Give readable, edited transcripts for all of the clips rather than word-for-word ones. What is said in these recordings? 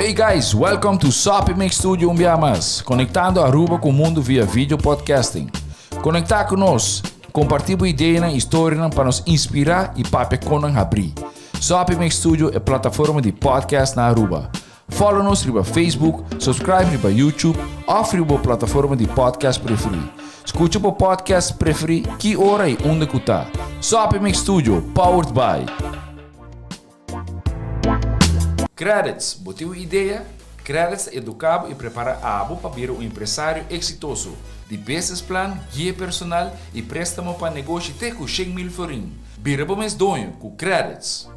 Hey guys, welcome to Sopi Studio Umbiamas, conectando Aruba com o mundo via vídeo podcasting. Conectar conosco, compartilhar ideias e histórias para nos inspirar e para conan abrir. Sopi Studio é plataforma de podcast na Aruba. Follow-nos no Facebook, subscribe no YouTube ou na plataforma de podcast preferida. Escute o podcast preferido que hora e onde que está. Sopi Studio, powered by Qredits. Botou ideia? Qredits educa e prepara a abo para vir um empresário exitoso. De business plan, guia personal e préstamo para negócio até com 100,000 florin. Vira para mês donho com Qredits.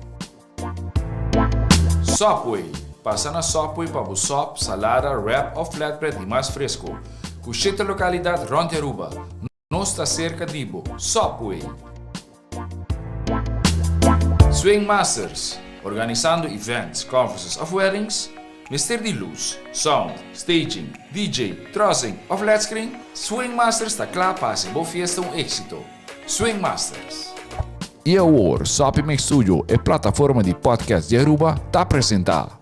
Sopi. Passa na Sopi para o sop, salada, wrap ou flatbread e mais fresco. Com 7 localidades rond Aruba. Nós está cerca de Sopi. SwingMasterz. Organizando events, conferences of weddings, Mr. de luz, sound, staging, DJ, trussing of flat screen, SwingMasterz está claro para ser boa fiesta éxito. SwingMasterz. E agora, Sopi Studio é plataforma de podcast de Aruba, está apresentar.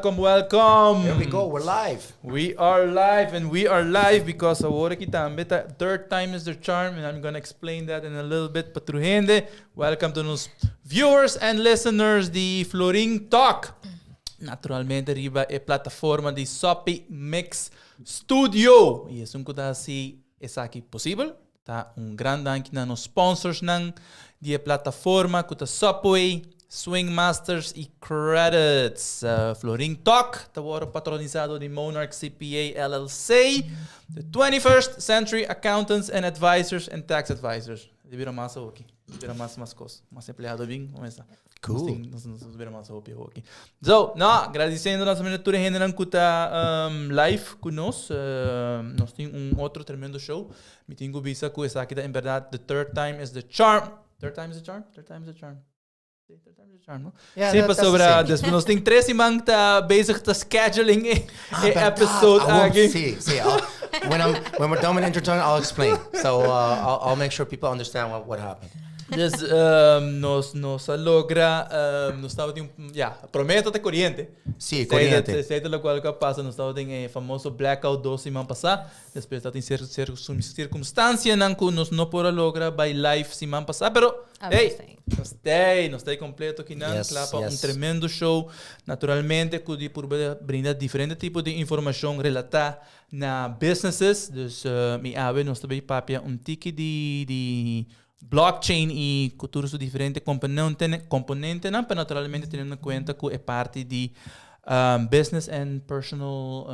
Welcome. There we go, we're live. We are live because agora aqui também tá third time is the charm, and I'm gonna explain that in a little bit. Patrujende, welcome to nos viewers and listeners de FLORIN TALK. Naturalmente, riba é plataforma de Sopi Studio. E isso que assim esaki possível. Tá grande dank na nos sponsors nang de plataforma que tá Sopi, SwingMasterz e Qredits. FLORIN TALK está agora patronizado de Monarch CPA LLC, the 21st Century Accountants and Advisors and Tax Advisors. Vira massa aqui. Vira massa coisas. Mas empregado bem, vamos lá. Cool. Nós vira massa aqui. So, agradecendo a nossa miniatura gente que está live conosco. Nós temos outro tremendo show. Me tenho visa que essa aqui, em verdade, the third time is the charm. Third time is the charm? Third time is the charm. Yeah, sempre sobre nós temos 3 semanas que está basic to scheduling episode aqui. See, when we're done with introduction, I'll explain. So I'll make sure people understand what happened. Nos logra, nos estava prometo de corriente. Sim, corriente. Sei lo qual que passa, nos estava tem famoso blackout 2 semanas passada. Depois está tem circunstância não que nos não pode lograr by live semana passada, pero nós tem completo aqui não, claro, tremendo show. Naturalmente, que por brindar diferentes tipos de informação relatada na businesses. Dus me ave nós também papia tiki de blockchain e culturas de diferentes componentes, não, mas naturalmente tendo em conta que é parte de business and personal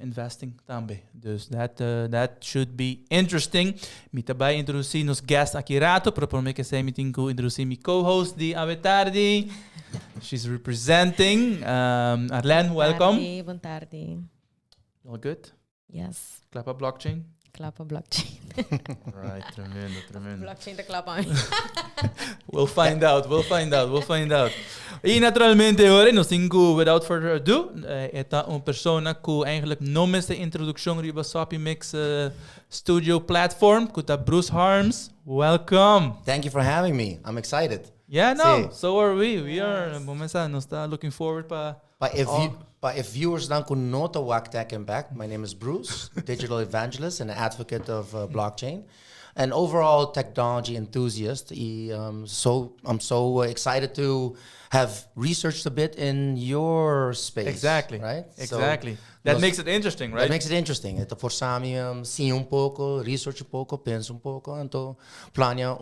investing também. Dus that should be interesting. Me também introduzir nos guests aqui rato, propriamente que sei me tenho que introduzir mi co-host de Ave Tarde. She's representing. Arlene, welcome. Boa tarde. All good? Yes. Klapa blockchain? Klapa blockchain. Right, tremendo. Blockchain da klapa. We'll find out. E naturalmente agora nós temos, without further ado, esta uma pessoa que eigenlijk não é a introdução riba Sopi Studio platform, que está Bruce Harms. Welcome. Thank you for having me. I'm excited. Yeah, no, so are we. We are, nós está looking forward para... But if viewers don't know to Whack Tech and Back, my name is Bruce, digital evangelist and advocate of blockchain, and overall technology enthusiast. I'm so excited to have researched a bit in your space. Exactly. Right? Exactly. That makes it interesting, right? That makes it interesting. Ito forsami see un poco, research un poco, pensa un poco, anto plania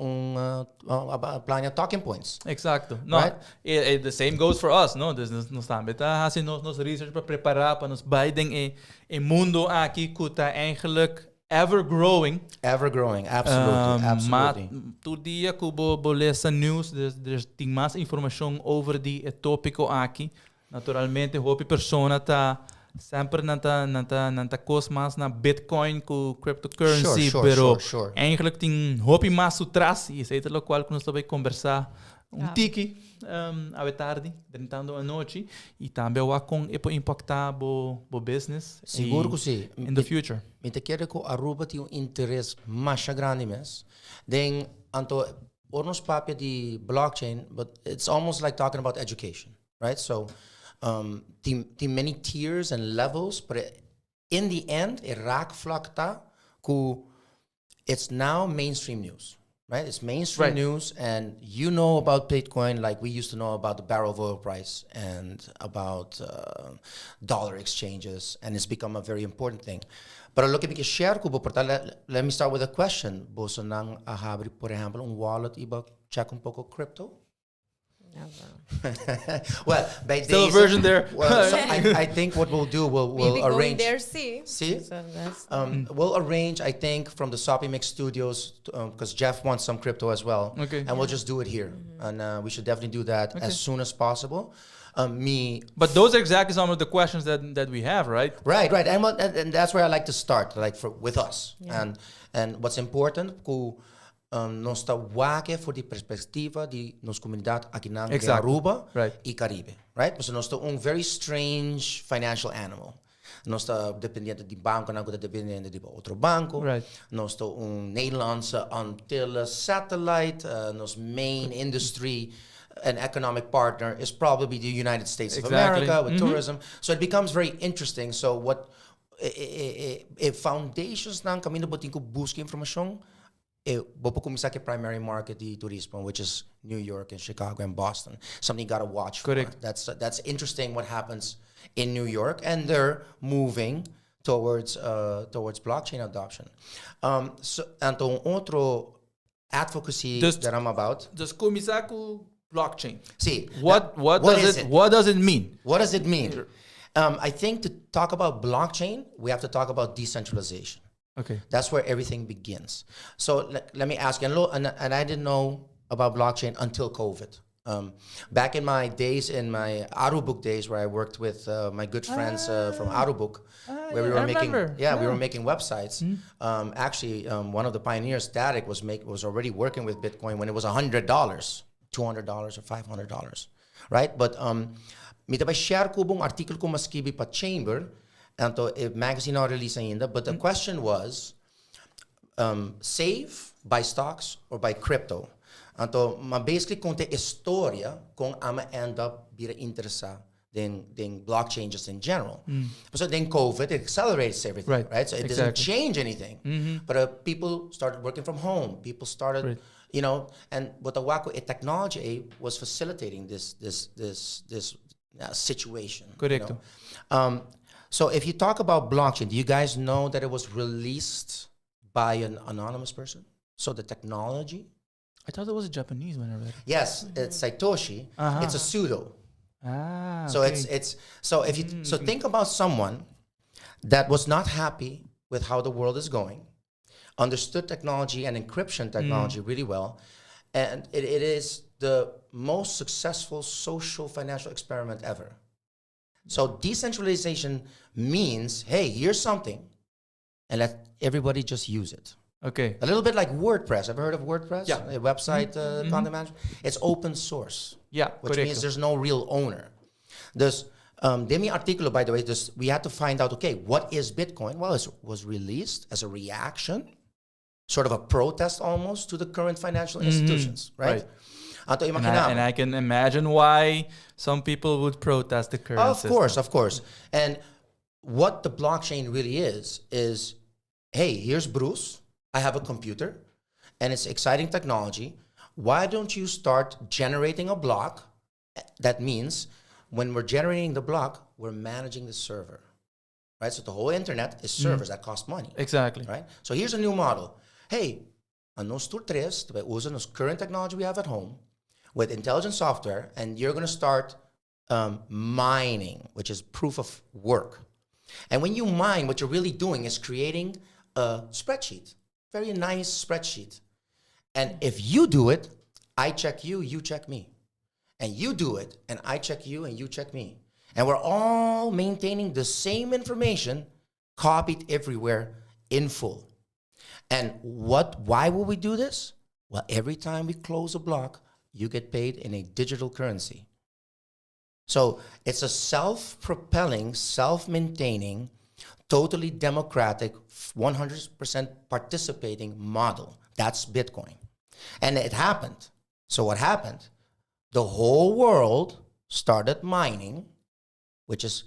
plania talking points. Exacto. No, Right? the same goes for us, no? Dus nos também tá fazendo nos research para preparar para nos beiden mundo aqui que tá eigenlijk ever growing. Ever growing, absolutely, absolutely. Maar todo dia que eu lees news, tem mais informação over die tópico aqui. Naturalmente, hope persona tá sempre nanta coisa mais na Bitcoin com cryptocurrency, sure. eigenlijk tem hope mais atrás e isso é o qual que nós vamos conversar tiki à tarde, tentando a noite e também vai com impactar o business Seguro que sim. in the future. Me te quero que Aruba tem interesse mais grande mesmo. Den anto ornos papia de blockchain, but it's almost like talking about education, right? So the many tiers and levels, but in the end, it's now mainstream news, right? It's mainstream news, and you know about Bitcoin like we used to know about the barrel of oil price and about dollar exchanges, and it's become a very important thing. But look at me share kubo let me start with a question. Boso nang ahabri, por ejemplo, un wallet iba check un poco crypto? Well, by still a version there. Well, so I think what we'll do, we'll arrange. There, see. So we'll arrange. I think from the Sopi Mix Studios because Jeff wants some crypto as well. Okay. And we'll just do it here, and we should definitely do that as soon as possible. But those are exactly some of the questions that we have, right? Right, and that's where I like to start, with us, and what's important. Nos tawake for the perspectiva de nos comunidad aqui na Aruba e Caribe, right? So nos un very strange financial animal. Nos dependiente de banco, não dependiente de outro banco. Right. Nos un Nederlandse until satellite. Nos main industry and economic partner is probably the United States of America with tourism. So it becomes very interesting. So what foundations nang kami na botin ko busca information. Bopo começar que primary market de turismo, which is New York and Chicago and Boston. Something you got to watch for. Correct. That's interesting what happens in New York, and they're moving towards blockchain adoption. So então outro advocacy that I'm about. Just começar com blockchain. See, what does it mean? What does it mean? I think to talk about blockchain, we have to talk about decentralization. Okay. That's where everything begins. So let me ask you, and I didn't know about blockchain until COVID. Back in my days, in my Arubook days, where I worked with my good friends from Arubook, where we were making websites. Actually, one of the pioneers, Static, was already working with Bitcoin when it was $100, $200, or $500, right? But mita ba share ko bong article ko maskibi pa Chamber. And a magazine not release ainda, but the question was, save, buy stocks, or buy crypto. Então, basically, conta história com ama end up bira interessa than blockchain just in general. So then COVID accelerates everything, right? So it doesn't change anything. But people started working from home. People started, and what the Wako technology was facilitating this situation. Correct. So if you talk about blockchain, do you guys know that it was released by an anonymous person? So the technology? I thought it was a Japanese one already. Yes, it's Satoshi. It's a pseudo. So okay. So think about someone that was not happy with how the world is going, understood technology and encryption technology really well, and it is the most successful social financial experiment ever. So decentralization means, hey, here's something, and let everybody just use it. Okay. A little bit like WordPress. Ever heard of WordPress? Yeah. A website content management. It's open source. Yeah. Which means there's no real owner. There's Demi article, by the way, we had to find out, okay, what is Bitcoin? Well, it was released as a reaction, sort of a protest almost to the current financial institutions, right? And I can imagine why some people would protest the current system. Of course. And what the blockchain really is, hey, here's Bruce. I have a computer, and it's exciting technology. Why don't you start generating a block? That means when we're generating the block, we're managing the server. right? So the whole internet is servers that cost money. Exactly. Right? So here's a new model. Hey, nós três, using this current technology we have at home with intelligent software, and you're going to start mining, which is proof of work. And when you mine, what you're really doing is creating a spreadsheet, very nice spreadsheet. And if you do it, I check you, you check me. And you do it, and I check you, and you check me. And we're all maintaining the same information, copied everywhere in full. And why will we do this? Well, every time we close a block, you get paid in a digital currency. So it's a self-propelling, self-maintaining, totally democratic, 100% participating model. That's Bitcoin. And it happened. So what happened? The whole world started mining, which is...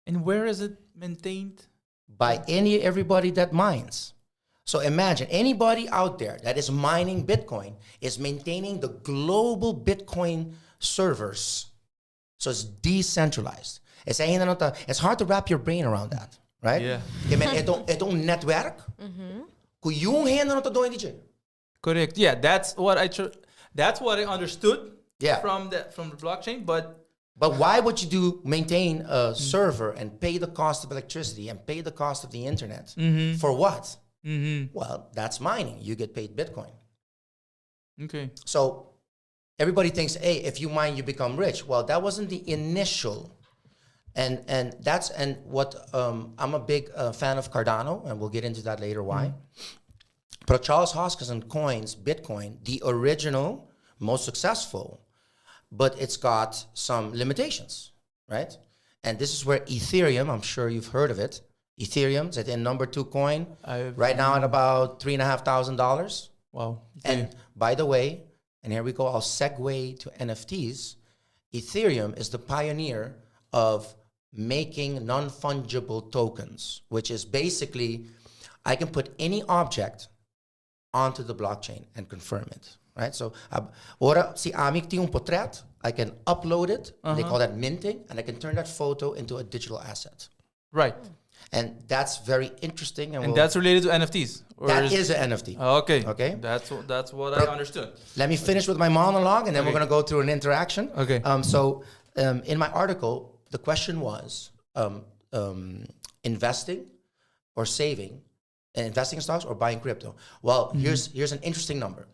And where is it maintained? By everybody that mines. So imagine anybody out there that is mining Bitcoin is maintaining the global Bitcoin servers. So it's decentralized. It's hard to wrap your brain around that, right? Yeah. Itong network. Kung yung hand Correct. Yeah, that's what I understood Yeah. from the blockchain, but why would you maintain a server and pay the cost of electricity and pay the cost of the internet? For what? Well, that's mining. You get paid Bitcoin. Okay. So everybody thinks, hey, if you mine, you become rich. Well, that wasn't the initial. And what I'm a big fan of Cardano, and we'll get into that later why. But Charles Hoskinson coins Bitcoin, the original, most successful, but it's got some limitations, right? And this is where Ethereum, I'm sure you've heard of it. Ethereum is the number 2 coin, right now at about $3,500. Wow. Okay. And by the way, and here we go, I'll segue to NFTs. Ethereum is the pioneer of making non-fungible tokens, which is basically, I can put any object onto the blockchain and confirm it, right? So, ora si amik ti un portrait, I can upload it, they call that minting, and I can turn that photo into a digital asset. Right. And that's very interesting. And that's related to NFTs? That is an NFT. Okay. Okay. That's what I understood. Let me finish with my monologue, and then we're going to go through an interaction. Okay. In my article, the question was investing or saving, investing in stocks or buying crypto. Well, here's an interesting number.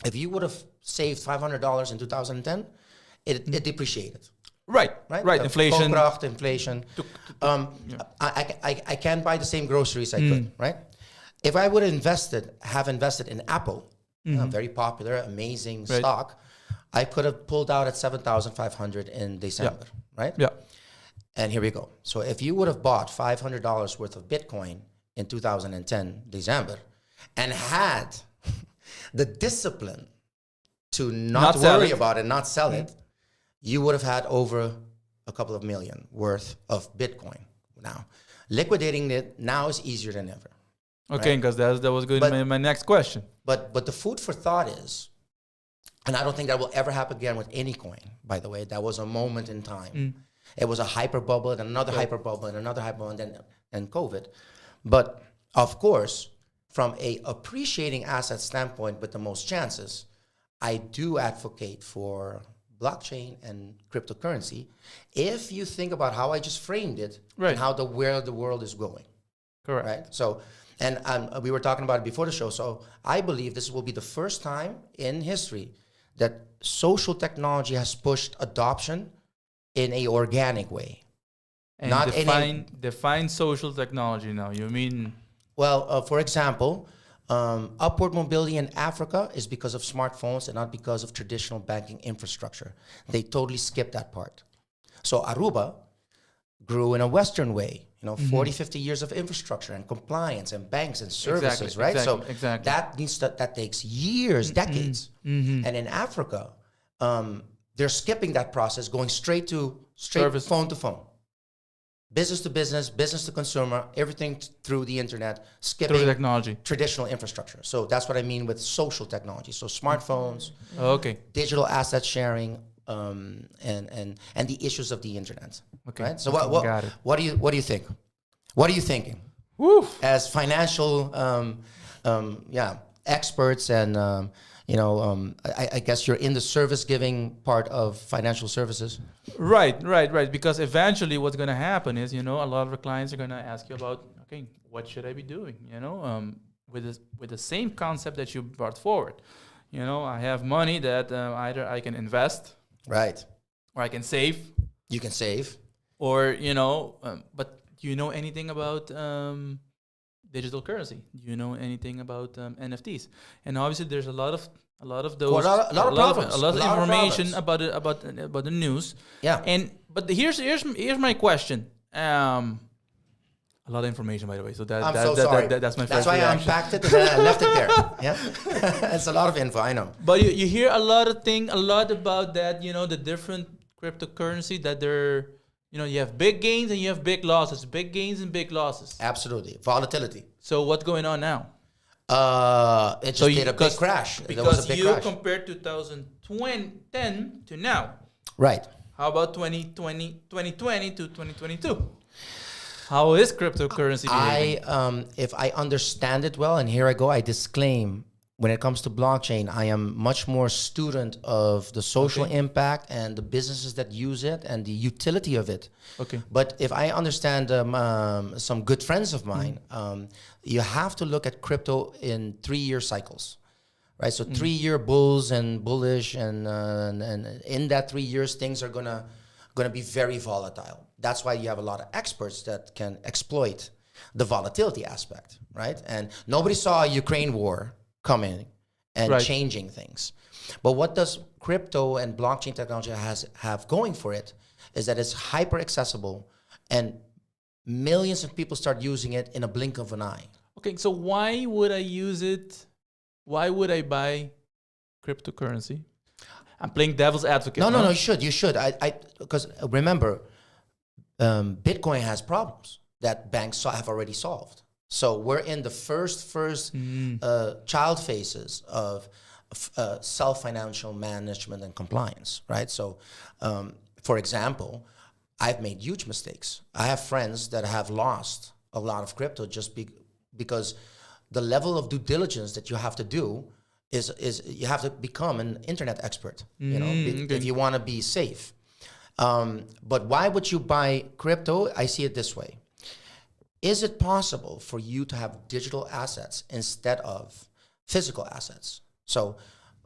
If you would have saved $500 in 2010, it depreciated. Right. Inflation. Inflation. I can't buy the same groceries I could, right? If I would have invested in Apple, very popular, amazing stock, I could have pulled out at 7,500 in December, right? Yeah. And here we go. So if you would have bought $500 worth of Bitcoin in 2010 December and had the discipline to not worry about it, not sell it, you would have had over a couple of million worth of Bitcoin. Now, liquidating it now is easier than ever. Okay, because that was good. My next question. But the food for thought is, and I don't think that will ever happen again with any coin, by the way. That was a moment in time. It was a hyper bubble and another hyper bubble and another hyper bubble and COVID. But of course, from a appreciating asset standpoint with the most chances, I do advocate for blockchain and cryptocurrency if you think about how I just framed it and how where the world is going. Correct. Right? So, and we were talking about it before the show. So I believe this will be the first time in history that social technology has pushed adoption in a organic way. And not define social technology now. You mean? Well, for example, upward mobility in Africa is because of smartphones and not because of traditional banking infrastructure. They totally skipped that part. So Aruba grew in a Western way, 40, 50 years of infrastructure and compliance and banks and services, right? Exactly. That takes years, decades. And in Africa, they're skipping that process, going straight phone to phone. Business to business, business to consumer, everything through the internet, skipping through technology, traditional infrastructure. So that's what I mean with social technology. So smartphones, digital asset sharing, and the issues of the internet. Okay. Right? So got it. what do you think? What are you thinking? Woo. As financial experts and I guess you're in the service giving part of financial services. Right. Because eventually what's going to happen is, a lot of the clients are going to ask you about, okay, what should I be doing? With the same concept that you brought forward. I have money that either I can invest. Right. Or I can save. You can save. Or, but do you know anything about digital currency? Do you know anything about NFTs? And obviously, there's a lot of those, a lot of information about the news. Yeah. But here's my question. A lot of information, by the way. So sorry. That's my That's first why reaction. I unpacked it and then I left it there. Yeah, it's a lot of info. I know. But you hear a lot about that. The different cryptocurrency that they're. You have big gains and you have big losses. Big gains and big losses. Absolutely. Volatility. So what's going on now? It just did a big crash. There was a big crash. Compared 2010 to now. Right. How about 2020 to 2022? How is cryptocurrency behaving? If I understand it well, and here I go, I disclaim, when it comes to blockchain, I am much more student of the social impact and the businesses that use it and the utility of it. Okay. But if I understand some good friends of mine, you have to look at crypto in 3-year cycles, right? So 3-year bulls and bullish, and in that 3 years, things are gonna be very volatile. That's why you have a lot of experts that can exploit the volatility aspect, right? And nobody saw a Ukraine war coming and changing things. But what does crypto and blockchain technology have going for it is that it's hyper accessible and millions of people start using it in a blink of an eye. Okay, so why would I use it? Why would I buy cryptocurrency? I'm playing devil's advocate. No, you should. Because remember, Bitcoin has problems that banks have already solved. So we're in the first child phases of self-financial management and compliance, right? So, for example, I've made huge mistakes. I have friends that have lost a lot of crypto just because the level of due diligence that you have to do is you have to become an internet expert, if you want to be safe. But why would you buy crypto? I see it this way. Is it possible for you to have digital assets instead of physical assets? So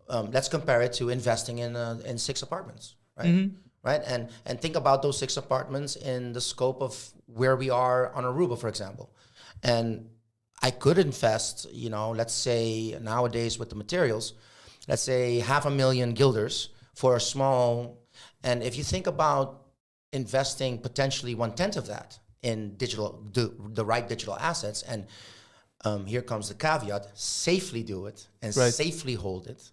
let's compare it to investing in 6 apartments, right? Mm-hmm. Right, and think about those 6 apartments in the scope of where we are on Aruba, for example. And I could invest, let's say nowadays with the materials, let's say 500,000 guilders for a small. And if you think about investing potentially 1/10 of that in digital, the right digital assets, and here comes the caveat: safely do it and safely hold it.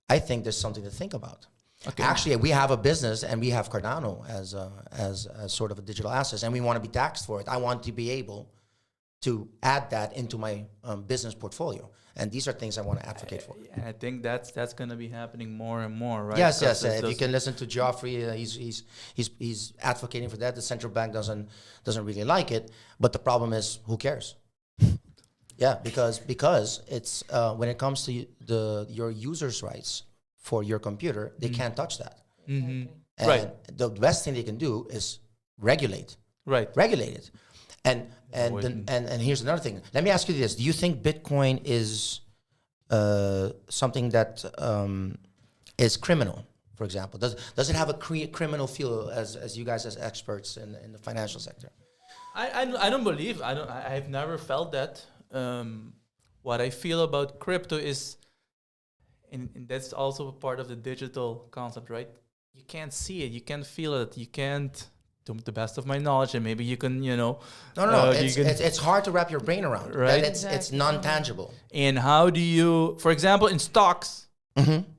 I think there's something to think about. Okay. Actually, we have a business and we have Cardano as sort of a digital asset, and we want to be taxed for it. I want to be able to add that into my business portfolio, and these are things I want to advocate for. I think that's going to be happening more and more, right? Yes. If you can listen to Geoffrey, he's advocating for that. The central bank doesn't really like it, but the problem is, who cares? Yeah, because it's when it comes to your users' rights for your computer, they can't touch that. Mm-hmm. And the best thing they can do is regulate. Right. Regulate it. And here's another thing. Let me ask you this: do you think Bitcoin is something that is criminal? For example, does it have a criminal feel as you guys as experts in the financial sector? I don't believe. I've never felt that. What I feel about crypto is, and that's also a part of the digital concept, right? You can't see it, you can't feel it, you can't, to the best of my knowledge, and maybe you can, No. It's hard to wrap your brain around. Right? It's non-tangible. And how do you, for example, in stocks,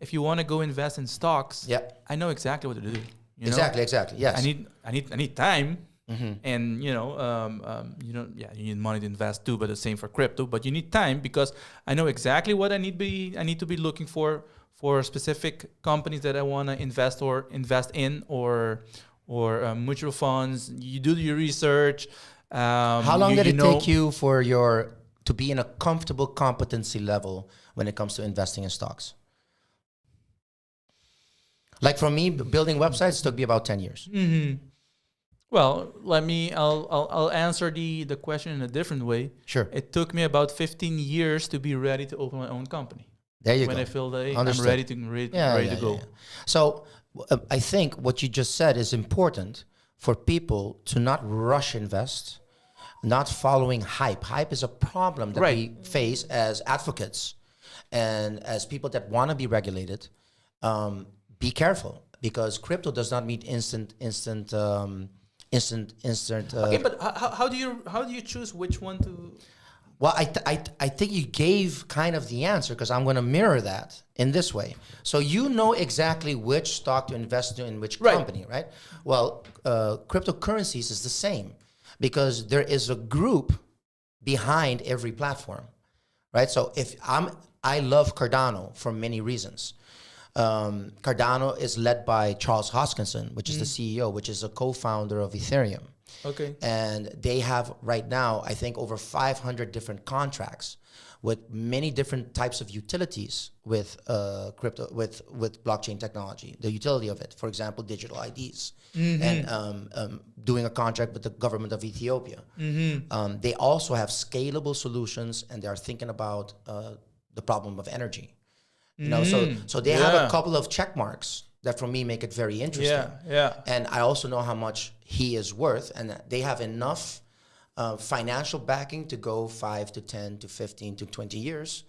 if you want to go invest in stocks, I know exactly what to do. Exactly. Yes. I need time. And you need money to invest too, but the same for crypto. But you need time, because I know exactly what I need to be looking for specific companies that I want to invest in, or mutual funds. You do your research. How long did it take you to be in a comfortable competency level when it comes to investing in stocks? Like for me, building websites took me about 10 years. Mm-hmm. Well, I'll answer the question in a different way. Sure. It took me about 15 years to be ready to open my own company. There you when go. I feel that Understood. I'm ready to go. Yeah. So I think what you just said is important for people to not rush invest, not following hype. Hype is a problem that we face as advocates and as people that want to be regulated. Be careful, because crypto does not mean instant. Okay, but how do you choose which one to? Well, I think you gave kind of the answer, because I'm going to mirror that in this way. So you know exactly which stock to invest in which company, right? Well, cryptocurrencies is the same, because there is a group behind every platform, right? So I love Cardano for many reasons. Cardano is led by Charles Hoskinson, which is the CEO, which is a co-founder of Ethereum. Okay. And they have right now, I think, over 500 different contracts with many different types of utilities with crypto, with blockchain technology. The utility of it, for example, digital IDs, and doing a contract with the government of Ethiopia. They also have scalable solutions, and they are thinking about the problem of energy. You know, so they have a couple of check marks that for me make it very interesting. Yeah. And I also know how much he is worth, and they have enough financial backing to go 5 to 10 to 15 to 20 years.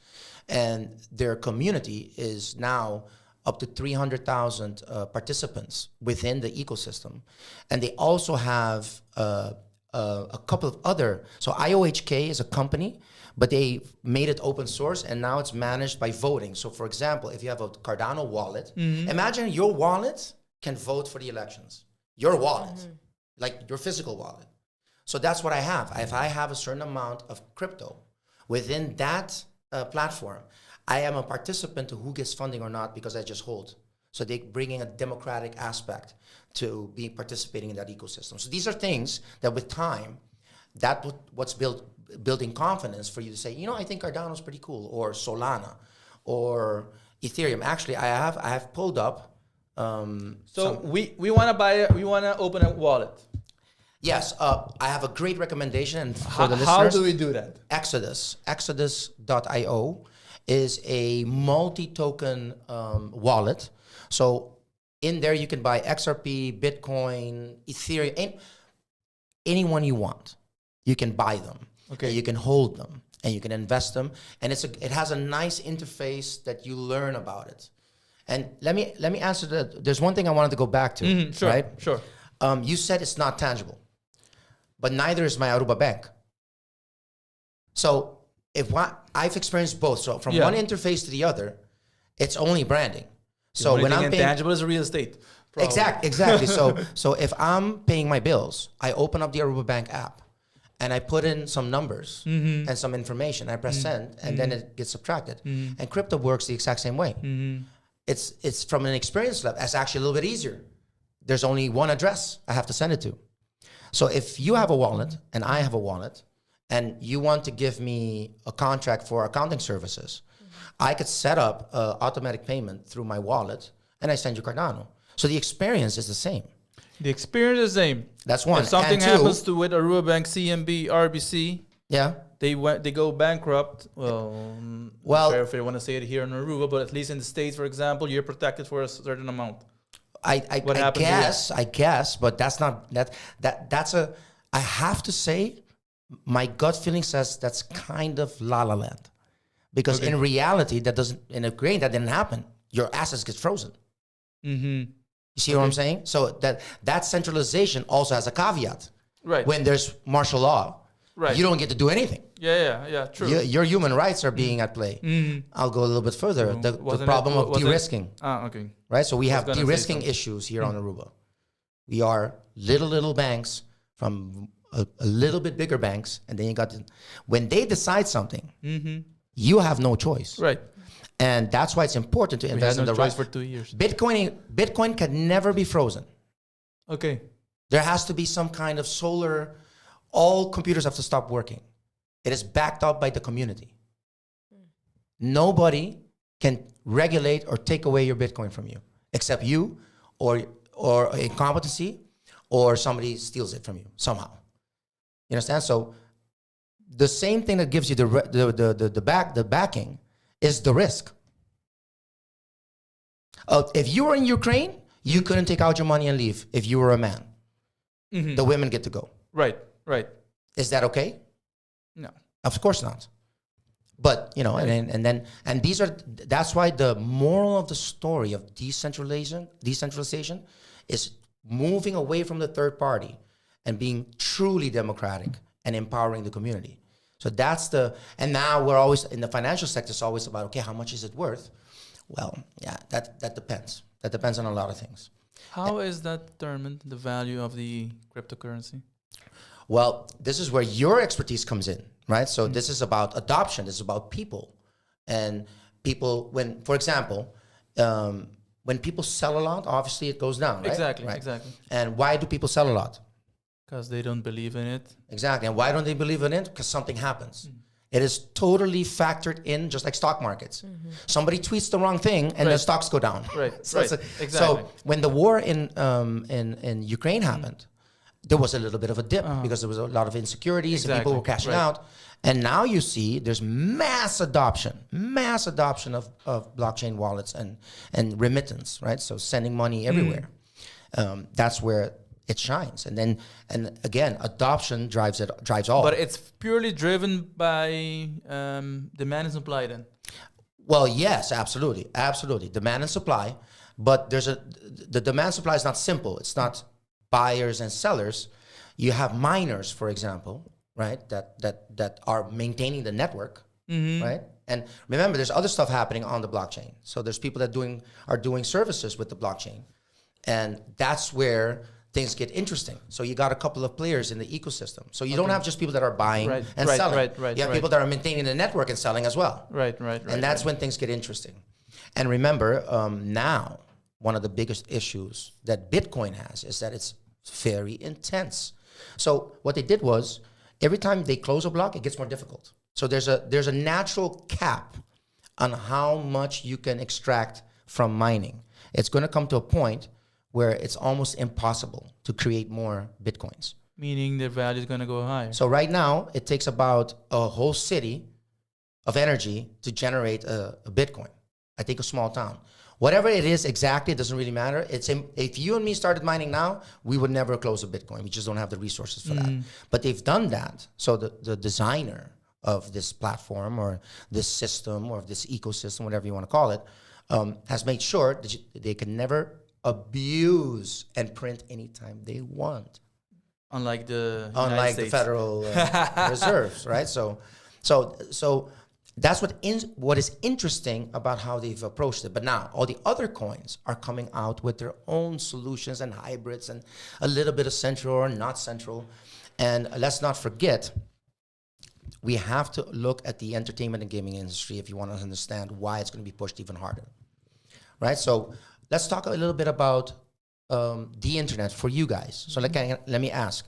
And their community is now up to 300,000 participants within the ecosystem. And they also have a couple of other, so IOHK is a company, but they made it open source, and now it's managed by voting. So for example, if you have a Cardano wallet, imagine your wallet can vote for the elections. Your wallet, like your physical wallet. So that's what I have. If I have a certain amount of crypto within that platform, I am a participant to who gets funding or not, because I just hold. So they bringing a democratic aspect to be participating in that ecosystem. So these are things that with time, what's building confidence for you to say, you know, I think Cardano is pretty cool, or Solana, or Ethereum. Actually, I have pulled up. We want to open a wallet. Yes, I have a great recommendation, and for the listeners, how do we do that? Exodus.io is a multi-token wallet. So in there you can buy XRP, Bitcoin, Ethereum, anyone you want. You can buy them. Okay. You can hold them, and you can invest them, and it has a nice interface that you learn about it. And let me answer that. There's one thing I wanted to go back to. Sure, right? Sure. You said it's not tangible, but neither is my Aruba bank. So I've experienced both. So from one interface to the other, it's only branding. So when I'm paying, tangible is real estate. Probably. Exactly. So if I'm paying my bills, I open up the Aruba Bank app, and I put in some numbers and some information. I press send, and then it gets subtracted. And crypto works the exact same way. It's from an experience level. It's actually a little bit easier. There's only one address I have to send it to. So if you have a wallet and I have a wallet, and you want to give me a contract for accounting services, I could set up automatic payment through my wallet, and I send you Cardano. So the experience is the same. The experience is the same. That's one. If something And two, happens to with Aruba Bank, CMB, RBC, they go bankrupt. Well, if I want to say it here in Aruba, but at least in the States, for example, you're protected for a certain amount. I guess, but that's not that's a. I have to say, my gut feeling says that's kind of La La Land, because in reality, that didn't happen. Your assets get frozen. You see what I'm saying? So that centralization also has a caveat. Right. When there's martial law, you don't get to do anything. Yeah, true. Your human rights are being at play. I'll go a little bit further. The problem of de-risking. Okay. Right? So we have de-risking issues here on Aruba. We are little banks from a little bit bigger banks, and then you got when they decide something, you have no choice. Right. And that's why it's important to invest in the right. For 2 years. Bitcoin can never be frozen. Okay. There has to be some kind of solar all computers have to stop working. It is backed up by the community. Nobody can regulate or take away your Bitcoin from you, except you or incompetency, or somebody steals it from you somehow. You understand? So the same thing that gives you the backing is the risk. If you were in Ukraine, you couldn't take out your money and leave if you were a man. The women get to go. Right. Is that okay? No. Of course not. But, you know, and that's why the moral of the story of decentralization is moving away from the third party and being truly democratic and empowering the community. So and now we're always, in the financial sector, it's always about, okay, how much is it worth? Well, yeah, that depends. That depends on a lot of things. How is that determined, the value of the cryptocurrency? Well, this is where your expertise comes in, right? So this is about adoption. This is about people. And people, for example, when people sell a lot, obviously it goes down, right? Exactly. And why do people sell a lot? Because they don't believe in it. Exactly. And why don't they believe in it? Because something happens. It is totally factored in, just like stock markets. Somebody tweets the wrong thing, and the stocks go down. Exactly. So when the war in Ukraine happened, there was a little bit of a dip because there was a lot of insecurities and people were cashing out. And now you see there's mass adoption of blockchain wallets and remittance, right? So sending money everywhere. That's where it shines. And again, adoption drives all. But it's purely driven by demand and supply then? Well, yes, absolutely. Demand and supply. But the demand supply is not simple. It's not buyers and sellers. You have miners, for example, right? That are maintaining the network, right? And remember, there's other stuff happening on the blockchain. So there's people that are doing services with the blockchain. And that's where things get interesting. So you got a couple of players in the ecosystem. So you don't have just people that are buying and selling. You have people that are maintaining the network and selling as well. And that's when things get interesting. And remember, now, one of the biggest issues that Bitcoin has is that it's very intense. So what they did was, every time they close a block, it gets more difficult. So there's a natural cap on how much you can extract from mining. It's going to come to a point where it's almost impossible to create more Bitcoins. Meaning the value is going to go higher. So right now, it takes about a whole city of energy to generate a Bitcoin. I think a small town. Whatever it is exactly, it doesn't really matter. If you and me started mining now, we would never close a Bitcoin. We just don't have the resources for that. But they've done that. So the designer of this platform or this system or this ecosystem, whatever you want to call it, has made sure that they can never abuse and print anytime they want. Unlike the Federal reserves, right? So that's what is interesting about how they've approached it. But now all the other coins are coming out with their own solutions and hybrids and a little bit of central or not central. And let's not forget, we have to look at the entertainment and gaming industry if you want to understand why it's going to be pushed even harder, right? So let's talk a little bit about the internet for you guys. So let me ask,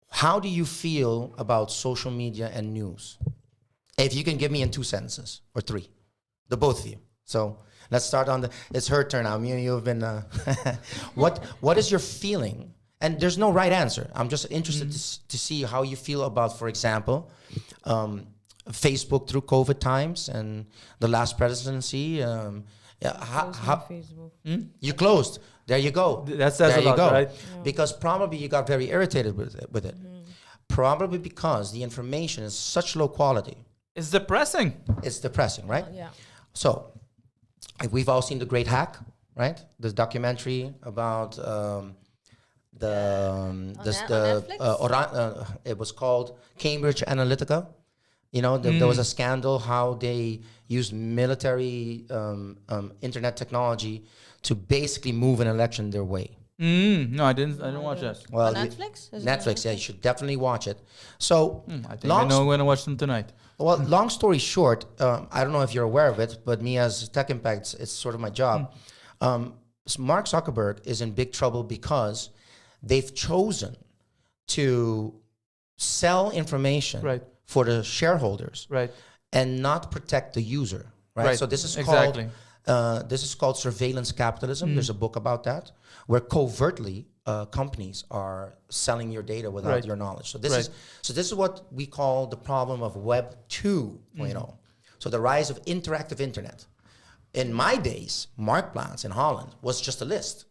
how do you feel about social media and news? If you can give me in 2 sentences or 3, the both of you. So let's start it's her turn now. Me and you have been, what is your feeling? And there's no right answer. I'm just interested to see how you feel about, for example, Facebook through COVID times and the last presidency. Facebook. You closed. There you go. That says a lot, right? Yeah. Because probably you got very irritated with it. Probably because the information is such low quality. It's depressing. It's depressing, right? Yeah. So we've all seen The Great Hack, right? The documentary about it was called Cambridge Analytica. You know, there was a scandal how they used military internet technology to basically move an election their way. No, I didn't watch that. Well, Netflix? Netflix, yeah, you should definitely watch it. So, I think I know I'm going to watch them tonight. Well, long story short, I don't know if you're aware of it, but me as Tech Impacts, it's sort of my job. Mark Zuckerberg is in big trouble because they've chosen to sell information Right. for the shareholders Right. and not protect the user. Right. So this is called surveillance capitalism. There's a book about that, where covertly companies are selling your data without your knowledge. So this is what we call the problem of Web 2.0. So the rise of interactive internet. In my days, Marktplaats in Holland was just a list.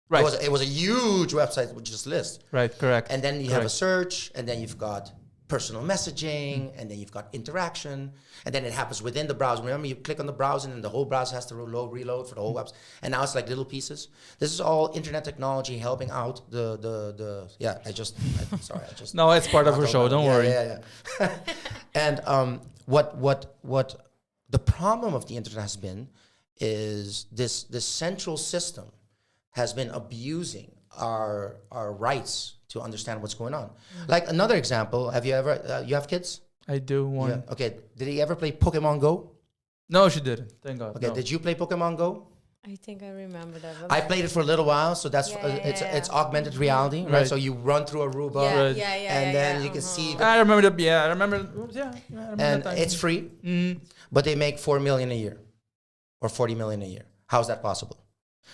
Right. It was a huge website with just lists. Right. Correct. And then you have a search, and then you've got personal messaging, and then you've got interaction, and then it happens within the browser. Remember, you click on the browser, and the whole browser has to reload for the whole website. And now it's like little pieces. This is all internet technology helping out No, it's part of our show. Don't worry. Yeah. And what the problem of the internet has been is this central system has been abusing our rights to understand what's going on. Like another example, have you ever, you have kids? I do one. Yeah. Okay, did he ever play Pokemon Go? No, she didn't. Thank God. Okay, no. Did you play Pokemon Go? I think I remember that. I played it for a little while, so that's it's augmented reality, right? So you run through Aruba, and then you can see. I remember that. Yeah, I remember. Yeah, I remember and that time. it's free, but they make $4 million a year, or $40 million a year. How is that possible?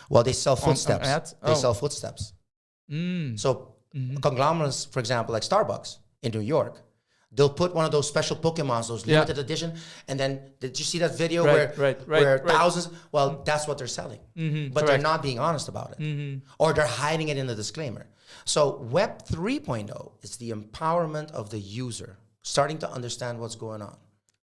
Well, they sell footsteps. They sell footsteps. So conglomerates, for example, like Starbucks in New York, they'll put one of those special Pokemons, those limited edition, and then did you see that video where thousands? Well, that's what they're selling, but they're not being honest about it, or they're hiding it in the disclaimer. So Web 3.0 is the empowerment of the user, starting to understand what's going on.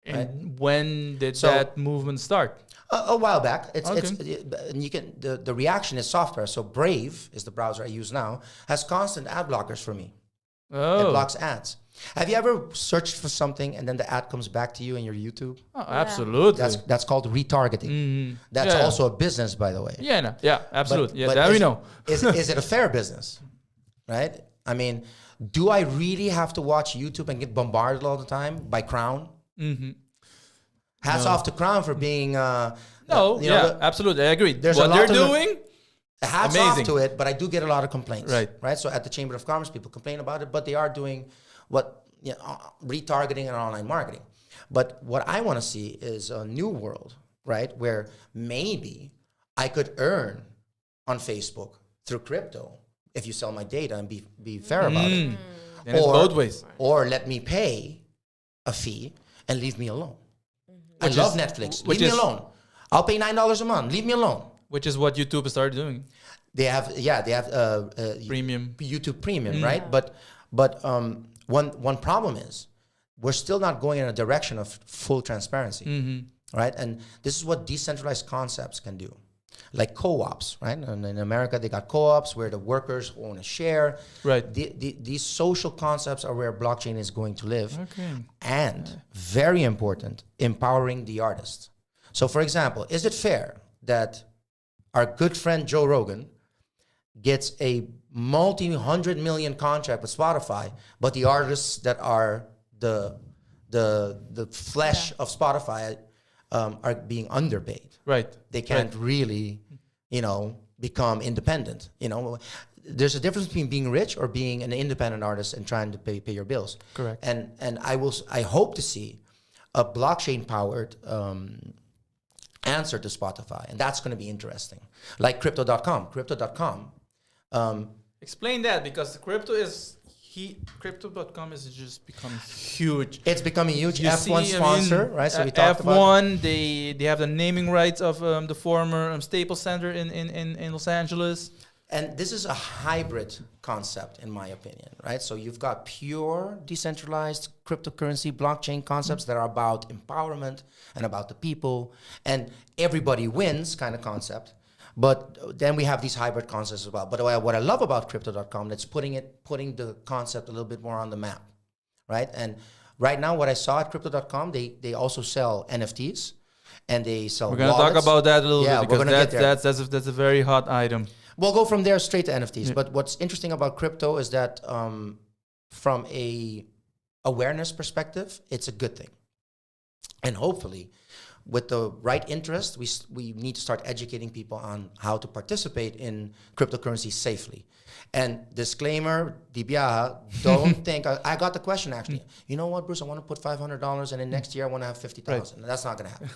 And when did that movement start? A while back. And you can the reaction is software. So Brave is the browser I use now, has constant ad blockers for me. It blocks ads. Have you ever searched for something and then the ad comes back to you in your YouTube? Oh, absolutely. That's called retargeting. That's also a business, by the way. Yeah, absolutely. But that we know. is it a fair business? Right? I mean, do I really have to watch YouTube and get bombarded all the time by Crown? Hats off to Crown for being absolutely, I agree. There's what a lot they're doing, hats amazing. off to it, but I do get a lot of complaints. Right. So at the Chamber of Commerce, people complain about it, but they are doing retargeting and online marketing. But what I want to see is a new world, right, where maybe I could earn on Facebook through crypto if you sell my data and be fair about it. And it's both ways. Or let me pay a fee and leave me alone. I love Netflix. Leave me alone. I'll pay $9 a month. Leave me alone. Which is what YouTube started doing. They have Premium. YouTube Premium, right? But one problem is we're still not going in a direction of full transparency, right? And this is what decentralized concepts can do. Like co-ops, right? And in America, they got co-ops where the workers own a share. Right. These social concepts are where blockchain is going to live. Okay. And very important, empowering the artists. So for example, is it fair that our good friend Joe Rogan gets a multi-100 million contract with Spotify, but the artists that are the flesh of Spotify are being underpaid? Right. They can't really, become independent. There's a difference between being rich or being an independent artist and trying to pay your bills. Correct. And I hope to see a blockchain-powered answer to Spotify, and that's going to be interesting. Like Crypto.com. Crypto.com. Explain that, because Crypto.com is just becoming huge. It's becoming huge. F1 sponsor, right? So we talked about F1. They have the naming rights of the former Staples Center in Los Angeles. And this is a hybrid concept, in my opinion, right? So you've got pure decentralized cryptocurrency blockchain concepts that are about empowerment and about the people and everybody wins kind of concept. But then we have these hybrid concepts as well. But what I love about Crypto.com, that's putting the concept a little bit more on the map, right? And right now, what I saw at Crypto.com, they also sell NFTs and they sell. We're going to talk about that a little bit, because we're gonna get there. That's a very hot item. We'll go from there straight to NFTs. Yeah. But what's interesting about crypto is that from a awareness perspective, it's a good thing. And hopefully, with the right interest, we need to start educating people on how to participate in cryptocurrency safely. And disclaimer, DBA, don't think, I got the question actually, you know what, Bruce, I want to put $500 and then next year I want to have 50,000. That's not going to happen.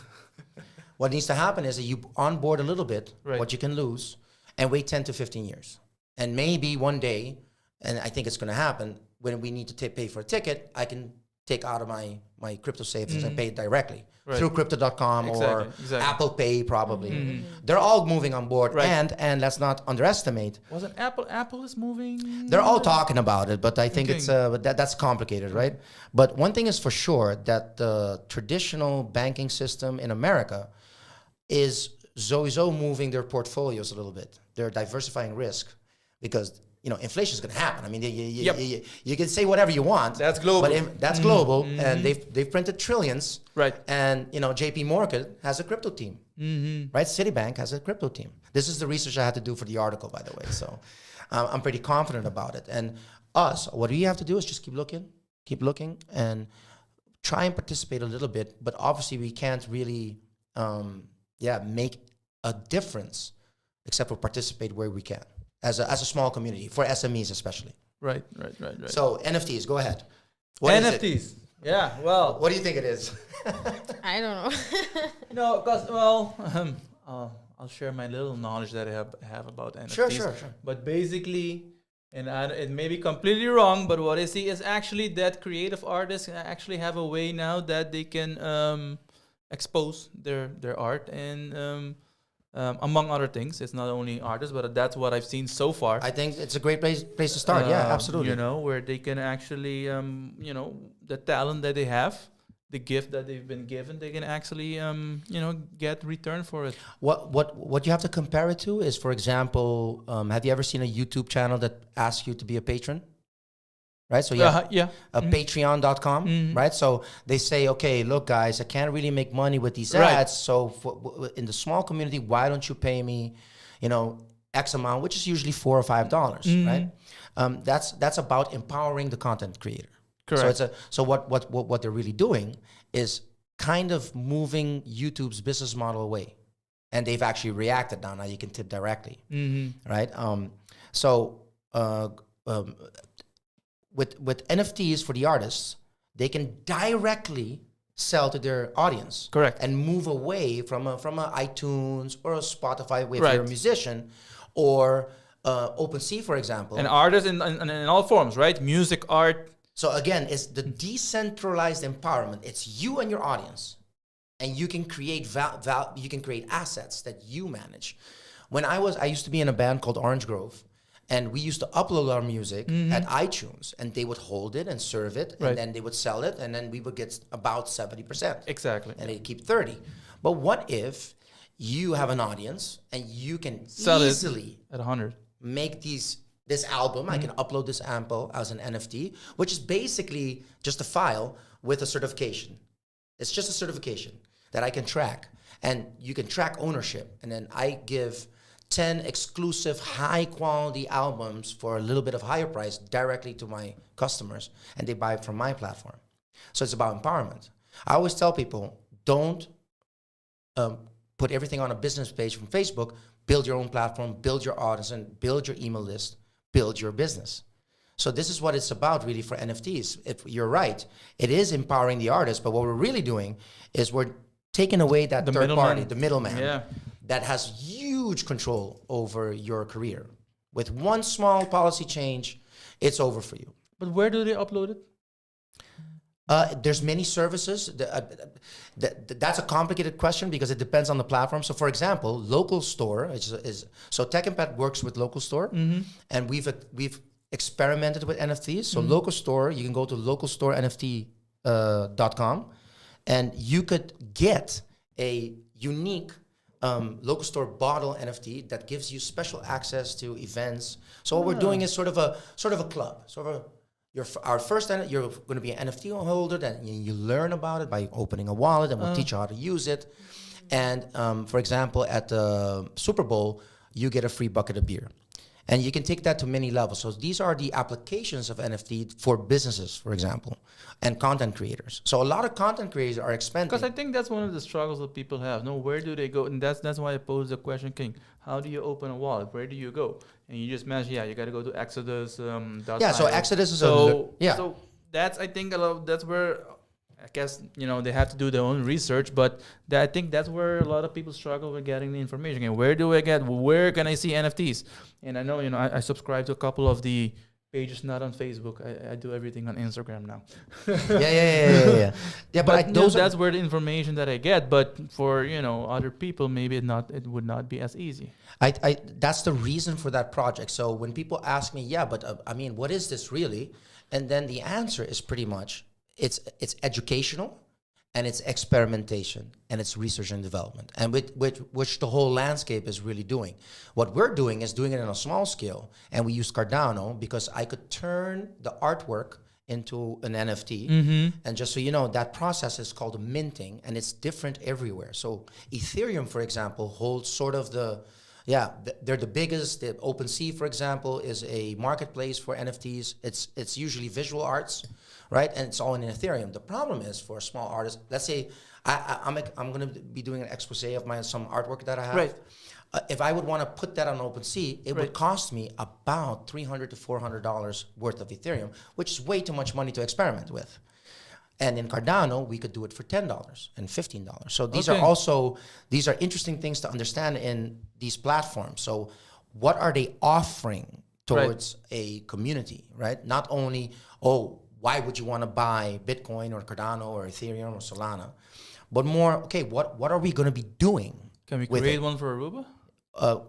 What needs to happen is that you onboard a little bit, what you can lose, and wait 10 to 15 years. And maybe one day, and I think it's going to happen, when we need to pay for a ticket, I can take out of my crypto savings and pay it directly through crypto.com or Apple Pay probably. They're all moving on board. And let's not underestimate. Wasn't Apple is moving? They're all talking about it, but I think it's that's complicated, right? But one thing is for sure, that the traditional banking system in America is sowieso moving their portfolios a little bit. They're diversifying risk because inflation is going to happen. I mean, you can say whatever you want. That's global. But that's global, and they've printed trillions. Right. And JP Morgan has a crypto team. Right. Citibank has a crypto team. This is the research I had to do for the article, by the way. So I'm pretty confident about it. And what we have to do is just keep looking, and try and participate a little bit. But obviously, we can't really, make a difference except for participate where we can. As a small community, for SMEs especially. Right. So NFTs, go ahead. What NFTs. Yeah, well. What do you think it is? I don't know. Because, I'll share my little knowledge that I have about NFTs. Sure. But basically, and it may be completely wrong, but what I see is actually that creative artists actually have a way now that they can expose their art and... among other things, it's not only artists, but that's what I've seen so far. I think it's a great place to start. Yeah, absolutely. Where they can actually, the talent that they have, the gift that they've been given, they can actually, get return for it. What you have to compare it to is, for example, have you ever seen a YouTube channel that asks you to be a patron? Right, so patreon.com, right? So they say, okay, look, guys, I can't really make money with these ads. So in the small community, why don't you pay me, X amount, which is usually $4 or $5, right? That's about empowering the content creator. Correct. So what they're really doing is kind of moving YouTube's business model away, and they've actually reacted now. Now you can tip directly, right? With NFTs for the artists, they can directly sell to their audience. Correct. And move away from a iTunes or a Spotify if you're a musician, or OpenSea, for example. And artists in all forms, right? Music, art. So again, it's the decentralized empowerment. It's you and your audience, and you can create you can create assets that you manage. I used to be in a band called Orange Grove. And we used to upload our music at iTunes, and they would hold it and serve it, and then they would sell it, and then we would get about 70%. Exactly. And they'd keep 30. But what if you have an audience and you can sell easily at 100 make this album? I can upload this sample as an NFT, which is basically just a file with a certification. It's just a certification that I can track, and you can track ownership, and then I give 10 exclusive high-quality albums for a little bit of higher price directly to my customers, and they buy it from my platform. So it's about empowerment. I always tell people, don't put everything on a business page from Facebook. Build your own platform, build your audience, and build your email list, build your business. So this is what it's about really for NFTs. If you're right, it is empowering the artist, but what we're really doing is we're taking away that third party, the middleman, that has huge control over your career. With one small policy change, it's over for you. But where do they upload it? There's many services. That's a complicated question because it depends on the platform. So, for example, Local Store so Tech Impact works with Local Store, and we've experimented with NFTs. So, Local Store, you can go to localstorenft.com, and you could get a unique Local Store bottle NFT that gives you special access to events. So what we're doing is sort of a club. You're going to be an NFT holder, that you learn about it by opening a wallet, and we'll teach you how to use it. And for example, at the Super Bowl, you get a free bucket of beer. And you can take that to many levels. So these are the applications of NFT for businesses, for example, and content creators. So a lot of content creators are expanding. Because I think that's one of the struggles that people have. No, where do they go? And that's why I posed the question, King. How do you open a wallet? Where do you go? And you just mentioned, you got to go to Exodus. So Exodus is So that's, I think, that's where, I guess, they have to do their own research, but I think that's where a lot of people struggle with getting the information. And where can I see NFTs? And I know, I subscribe to a couple of the pages, not on Facebook. I do everything on Instagram now. Yeah, but that's where the information that I get. But for, other people, maybe it would not be as easy. That's the reason for that project. So when people ask me, what is this really? And then the answer is pretty much, it's educational, and it's experimentation, and it's research and development, and which the whole landscape is really doing. What we're doing is doing it on a small scale, and we use Cardano because I could turn the artwork into an NFT. Mm-hmm. And just so you know, that process is called minting, and it's different everywhere. So Ethereum, for example, holds sort of they're the biggest. The OpenSea, for example, is a marketplace for NFTs. It's usually visual arts, right? And it's all in Ethereum. The problem is for a small artist, let's say I'm going to be doing an expose of some artwork that I have. Right. If I would want to put that on OpenSea, it would cost me about $300 to $400 worth of Ethereum, which is way too much money to experiment with. And in Cardano, we could do it for $10 and $15. So these are interesting things to understand in these platforms. So what are they offering towards a community, right? Not only, why would you want to buy Bitcoin or Cardano or Ethereum or Solana, but more, what are we going to be doing? Can we create one for Aruba?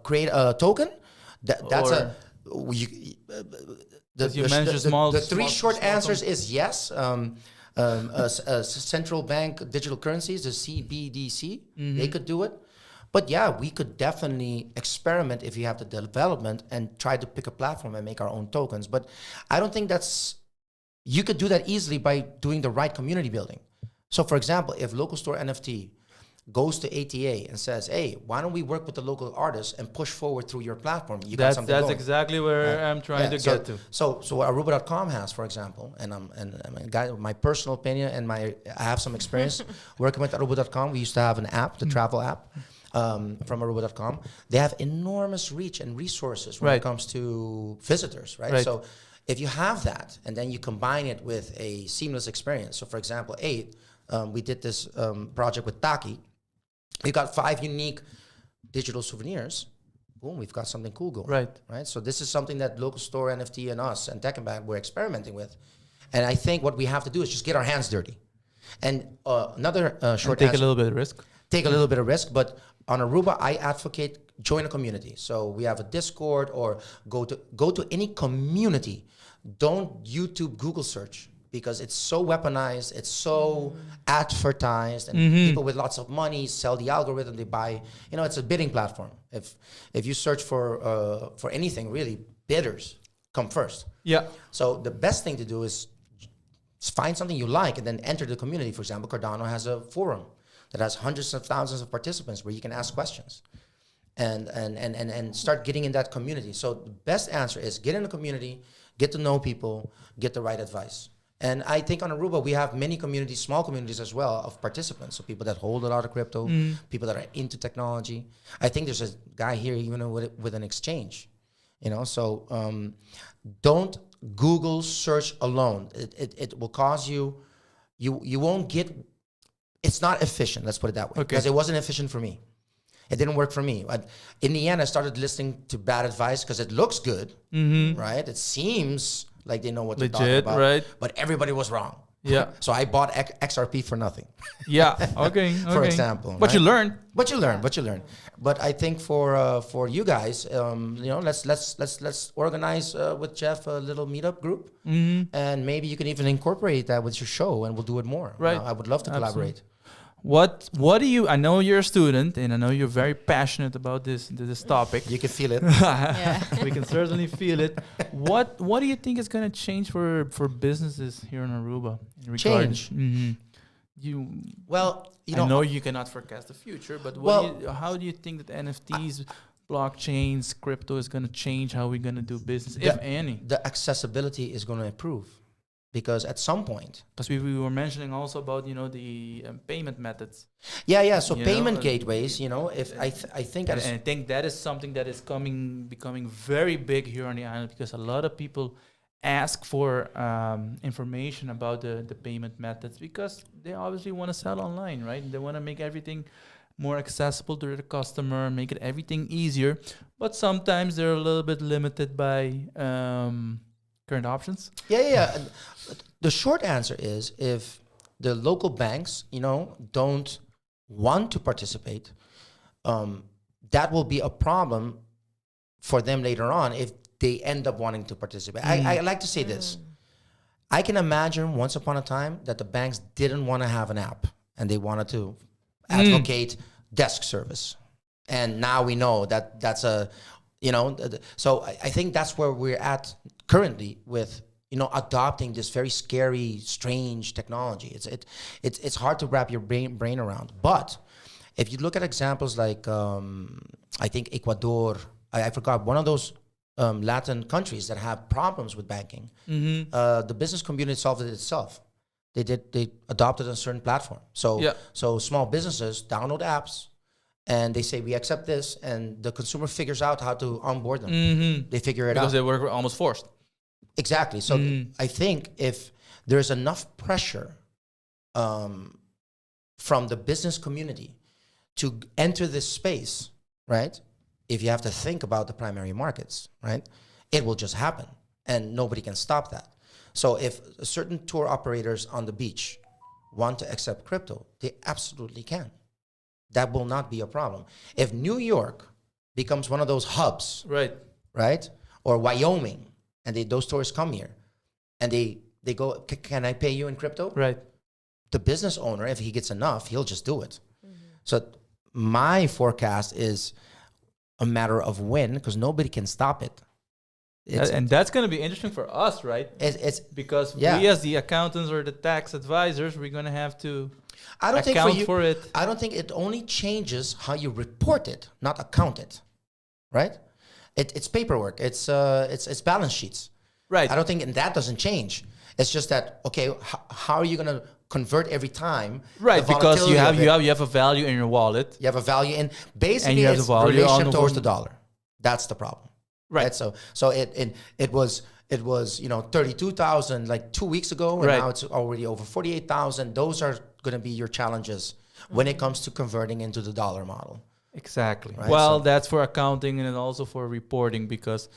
Create a token? The three short answers is yes. Central bank digital currencies, the CBDC, they could do it. But we could definitely experiment if you have the development and try to pick a platform and make our own tokens. But I don't think you could do that easily by doing the right community building. So for example, if Local Store NFT goes to ATA and says, hey, why don't we work with the local artists and push forward through your platform? That's exactly where I'm trying to get to. So what Aruba.com has, for example, and my personal opinion, and I have some experience working with Aruba.com. We used to have an app, the travel app, from Aruba.com. They have enormous reach and resources when it comes to visitors, right? So if you have that, and then you combine it with a seamless experience. So for example, we did this project with Taki. We got 5 unique digital souvenirs. Boom, we've got something cool going. Right. So this is something that Local Store, NFT, and us and Tech and Bank we're experimenting with. And I think what we have to do is just get our hands dirty. And another short take a little bit of risk. Take a little bit of risk, but on Aruba, I advocate join a community. So we have a Discord, or go to any community. Don't YouTube Google search, because it's so weaponized, it's so advertised, and people with lots of money sell the algorithm, they buy. It's a bidding platform. If you search for anything, really, bidders come first. Yeah. So the best thing to do is find something you like and then enter the community. For example, Cardano has a forum that has hundreds of thousands of participants where you can ask questions and start getting in that community. So the best answer is get in the community, get to know people, get the right advice. And I think on Aruba, we have many communities, small communities as well, of participants. So people that hold a lot of crypto, people that are into technology. I think there's a guy here, with an exchange. So don't Google search alone. It will cause you won't get, it's not efficient, let's put it that way. Because it wasn't efficient for me. It didn't work for me. In the end, I started listening to bad advice because it looks good, right? It seems like they know what they're talking about, right? But everybody was wrong. Yeah. So I bought XRP for nothing. Yeah. Okay. For example. But you learn. But you learn. But I think for you guys, let's organize with Jeff a little meetup group, and maybe you can even incorporate that with your show, and we'll do it more. Right. I would love to collaborate. What do you? I know you're a student, and I know you're very passionate about this topic. You can feel it. We can certainly feel it. What do you think is going to change for businesses here in Aruba? Change. I know you cannot forecast the future, but how do you think that NFTs blockchains, crypto is going to change how we're going to do business, if any? The accessibility is going to improve because at some point, because we were mentioning also about the payment methods. Yeah. So payment gateways, if I think, and I think that is something that is becoming very big here on the island, because a lot of people ask for information about the payment methods, because they obviously want to sell online, right? They want to make everything more accessible to the customer, make it everything easier, but sometimes they're a little bit limited by current options. Yeah. The short answer is, if the local banks, don't want to participate, that will be a problem for them later on if they end up wanting to participate. I like to say this. I can imagine once upon a time that the banks didn't want to have an app and they wanted to advocate desk service. And now we know that that's so I think that's where we're at currently with, adopting this very scary, strange technology. It's hard to wrap your brain around. But if you look at examples like, I think Ecuador, I forgot, one of those Latin countries that have problems with banking, the business community solved it itself. They adopted a certain platform. So small businesses download apps and they say, we accept this, and the consumer figures out how to onboard them. They figure it out. Because they were almost forced. Exactly. So I think if there's enough pressure from the business community to enter this space, right? If you have to think about the primary markets, right? It will just happen and nobody can stop that. So if certain tour operators on the beach want to accept crypto, they absolutely can. That will not be a problem. If New York becomes one of those hubs, right? Or Wyoming, and those tourists come here and they go, can I pay you in crypto? Right. The business owner, if he gets enough, he'll just do it. So my forecast is a matter of when, because nobody can stop it. And that's going to be interesting for us, right? It's because we, as the accountants or the tax advisors, we're going to have to account for it. I don't think it only changes how you report it, not account it, right? It's paperwork. It's balance sheets. Right. I don't think, and that doesn't change. It's just that, okay, how are you going to convert every time? Right, because you have a value in your wallet. You have a value in, basically it's the relationship towards the dollar. That's the problem. Right. So it was 32,000 like 2 weeks ago, and now it's already over 48,000. Those are going to be your challenges when it comes to converting into the dollar model. Exactly. Right? Well, that's for accounting and also for reporting, because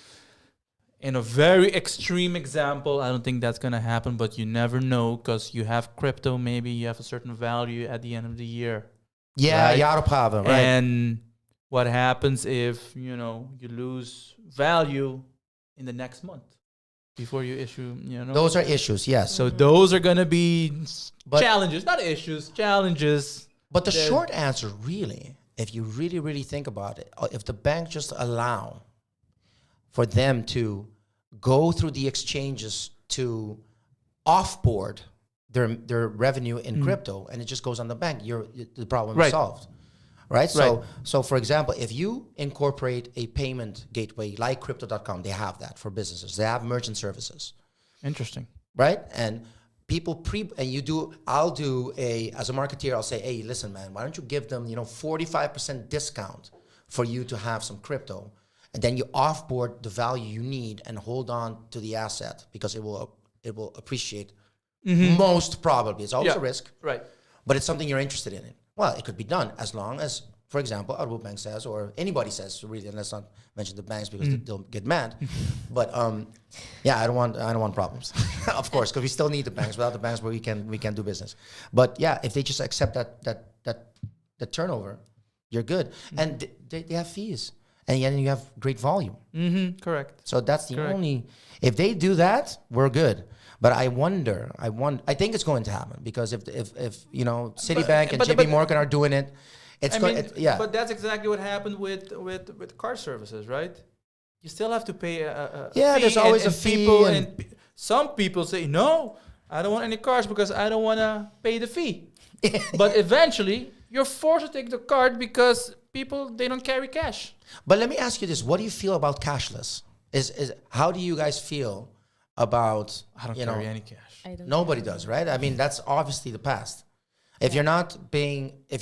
in a very extreme example, I don't think that's going to happen, but you never know, because you have crypto, maybe you have a certain value at the end of the year. Yeah, right? Ja, right. And what happens if, you lose value in the next month before you issue, Those are issues, yes. So those are going to be challenges, not issues, challenges. But the short answer, really, if you really, really think about it, if the bank just allow for them to go through the exchanges to offboard their revenue in crypto, and it just goes on the bank, the problem is solved. Right? So for example, if you incorporate a payment gateway like crypto.com, they have that for businesses. They have merchant services. Interesting. Right? And people I'll do as a marketeer, I'll say, hey, listen, man, why don't you give them, 45% discount for you to have some crypto, and then you offboard the value you need and hold on to the asset, because it will appreciate most probably. It's always a risk. Right. But it's something you're interested in. Well, it could be done as long as, for example, Aruba Bank says, or anybody says, really, and let's not mention the banks because they'll get mad. But I don't want problems, of course, because we still need the banks. Without the banks, we can do business. But yeah, if they just accept that turnover, you're good. And they have fees, and then you have great volume. Correct. So that's the only. If they do that, we're good. But I think it's going to happen, because if Citibank and JP Morgan are doing it, But that's exactly what happened with car services, right? You still have to pay a fee. There's always a fee. Some people say, no, I don't want any cars because I don't want to pay the fee. But eventually, you're forced to take the card because people, they don't carry cash. But let me ask you this: what do you feel about cashless? Is how do you guys feel about? I don't carry any cash. Nobody does, right? I mean, that's obviously the past. If you're not paying, if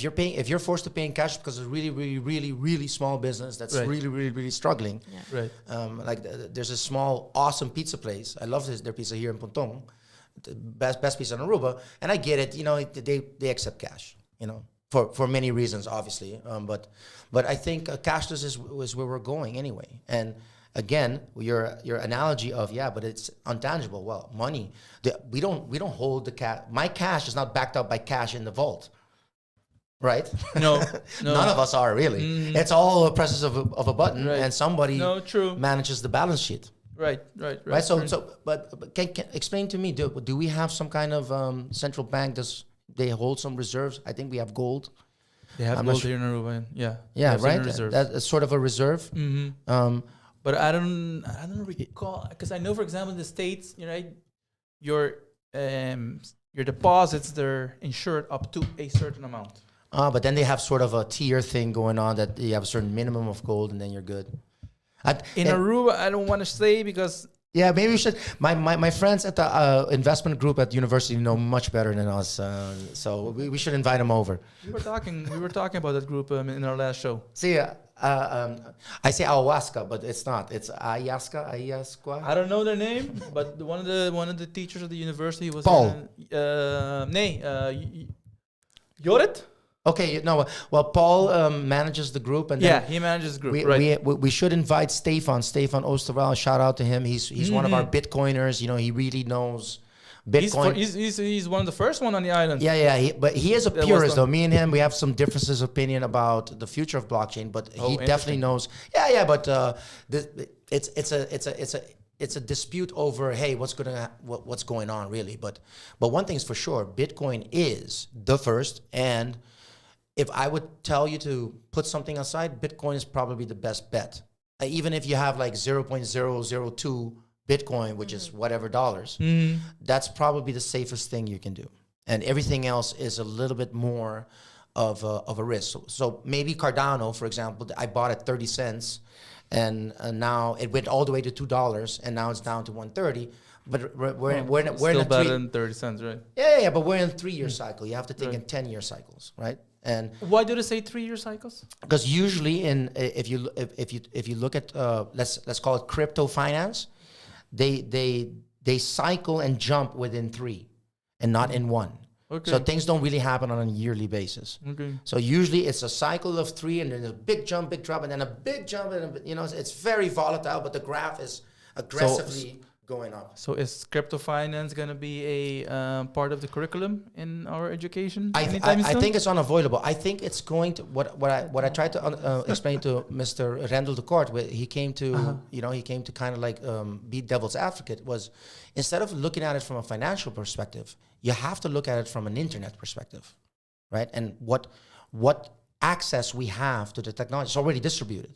you're forced to pay in cash because it's really, really, really, really small business that's really, really, really struggling. Yeah. Right. Like there's a small, awesome pizza place. I love their pizza here in Pontong, the best pizza in Aruba, and I get it. You know, they accept cash. You know, for many reasons, obviously. But I think cashless is where we're going anyway. And again, your analogy of but it's intangible. Well, money. We don't hold the cash. My cash is not backed up by cash in the vault, right? No. None of us are really. It's all a presence of a button, and somebody true. manages the balance sheet. Right. But can explain to me? Do we have some kind of central bank? Does they hold some reserves? I think we have gold. They have gold here in Aruba. Yeah, right. That's sort of a reserve. Mm-hmm. But I don't recall, because I know, for example, in the States, right, your deposits, they're insured up to a certain amount. But then they have sort of a tier thing going on that you have a certain minimum of gold and then you're good. In Aruba, I don't want to say because... Yeah, maybe we should. My friends at the investment group at university know much better than us, so we should invite them over. We were talking about that group in our last show. See, I say ayahuasca, but it's not. It's ayahuasca. I don't know their name, but one of the teachers at the university was Paul. Jorrit. Okay, no. Well, Paul manages the group, and he manages the group. We should invite Stefan Oosterwel. Shout out to him. He's one of our Bitcoiners. You know, he really knows Bitcoin. He's one of the first one on the island. But he is a purist, though. Me and him, we have some differences of opinion about the future of blockchain, but he definitely knows. But it's a dispute over what's going on really. But one thing's for sure, Bitcoin is the first, and if I would tell you to put something aside, Bitcoin is probably the best bet. Even if you have like 0.002 Bitcoin, which is whatever dollars, that's probably the safest thing you can do. And everything else is a little bit more of a risk. So maybe Cardano, for example, I bought at 30 cents, and now it went all the way to $2, and now it's down to 130. But we're in still better than 30 cents, right? Yeah, but we're in 3-year cycle. You have to think in 10-year cycles, right? And why do they say 3-year cycles? Because usually, if you look at let's call it crypto finance, they cycle and jump within 3, and not in 1. Okay. So things don't really happen on a yearly basis. Okay. So usually it's a cycle of 3, and then a big jump, big drop, and then a big jump, and it's very volatile. But the graph is aggressively going up. So is crypto finance going to be a part of the curriculum in our education? I think it's unavoidable. I think it's going to what I tried to explain to Mr. Rendel de Kort. He came to he came to kind of like be devil's advocate. Was instead of looking at it from a financial perspective, you have to look at it from an internet perspective, right? And what access we have to the technology is already distributed,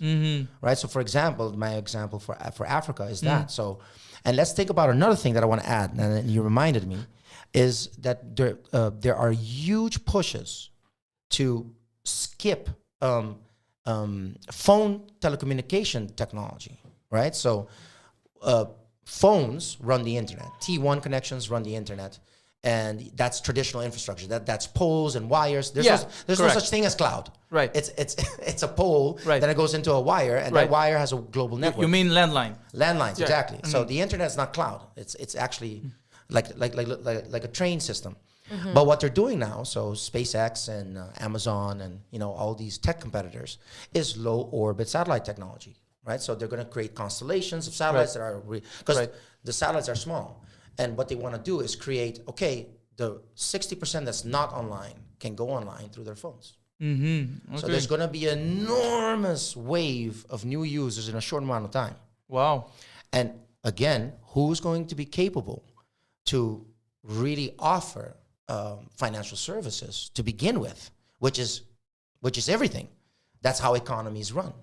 right? So, for example, my example for Africa is that. So. And let's think about another thing that I want to add, and you reminded me, is that there are huge pushes to skip phone telecommunication technology, right? So phones run the internet. T1 connections run the internet. And that's traditional infrastructure. That's poles and wires. There's no such thing as cloud. Right. It's a pole. Right. Then it goes into a wire, and that wire has a global network. You mean landline? Landlines, exactly. So the internet is not cloud. It's actually like a train system. But what they're doing now, so SpaceX and Amazon and all these tech competitors, is low orbit satellite technology, right? So they're going to create constellations of satellites that are because the satellites are small. And what they want to do is create, the 60% that's not online can go online through their phones. Okay. So there's going to be an enormous wave of new users in a short amount of time. Wow. And again, who's going to be capable to really offer financial services to begin with, which is everything. That's how economies run.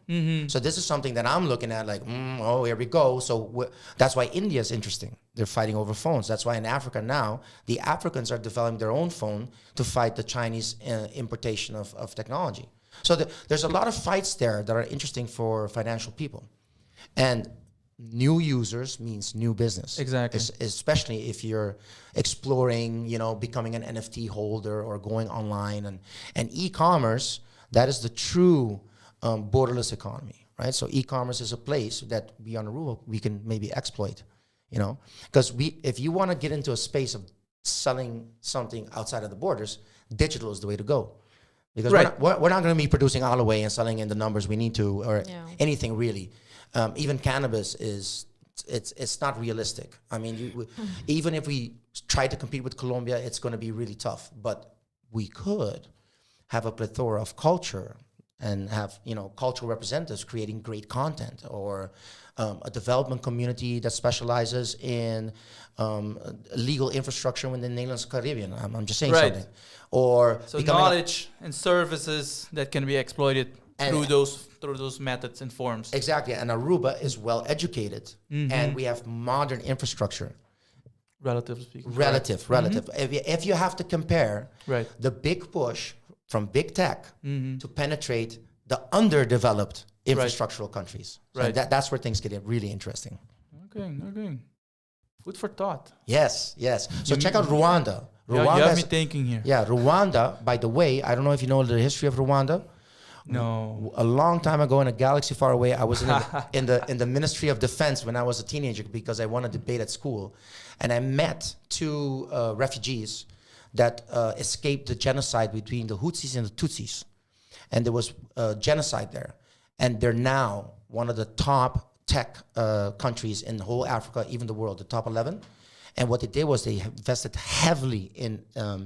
So this is something that I'm looking at like, here we go. So that's why India is interesting. They're fighting over phones. That's why in Africa now, the Africans are developing their own phone to fight the Chinese importation of technology. So there's a lot of fights there that are interesting for financial people. And new users means new business. Exactly. Especially if you're exploring, becoming an NFT holder or going online. And e-commerce, that is the true borderless economy, right? So e-commerce is a place that we on Aruba, we can maybe exploit, because if you want to get into a space of selling something outside of the borders, digital is the way to go. Because we're not going to be producing all the way and selling in the numbers we need to, or anything really. Even cannabis it's not realistic. I mean, even if we try to compete with Colombia, it's going to be really tough. But we could have a plethora of culture and have cultural representatives creating great content, or a development community that specializes in legal infrastructure within the Netherlands Caribbean. I'm just saying something. Or so knowledge and services that can be exploited through those methods and forms. Exactly. And Aruba is well educated, and we have modern infrastructure. Relatively speaking. Relative. If you have to compare the big push from big tech to penetrate the underdeveloped infrastructural countries. So that's where things get really interesting. Okay. Food for thought. Yes. So check out Rwanda. You have me thinking here. Yeah, Rwanda, by the way, I don't know if you know the history of Rwanda. No. A long time ago in a galaxy far away, I was in the Ministry of Defense when I was a teenager because I won a debate at school. And I met two refugees that escaped the genocide between the Hutsis and the Tutsis. And there was genocide there. And they're now one of the top tech countries in the whole Africa, even the world, the top 11. And what they did was they invested heavily in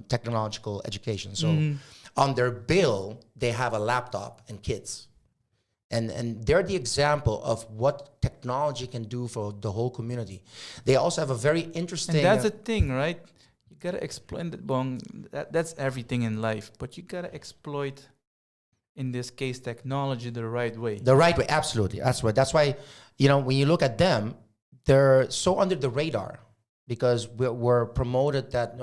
technological education. So on their bill, they have a laptop and kids. And they're the example of what technology can do for the whole community. They also have a very interesting... And that's the thing, right? You got to exploit that's everything in life. But you got to exploit, in this case, technology the right way. The right way, absolutely. That's right. That's why, when you look at them, they're so under the radar. Because we're promoted that,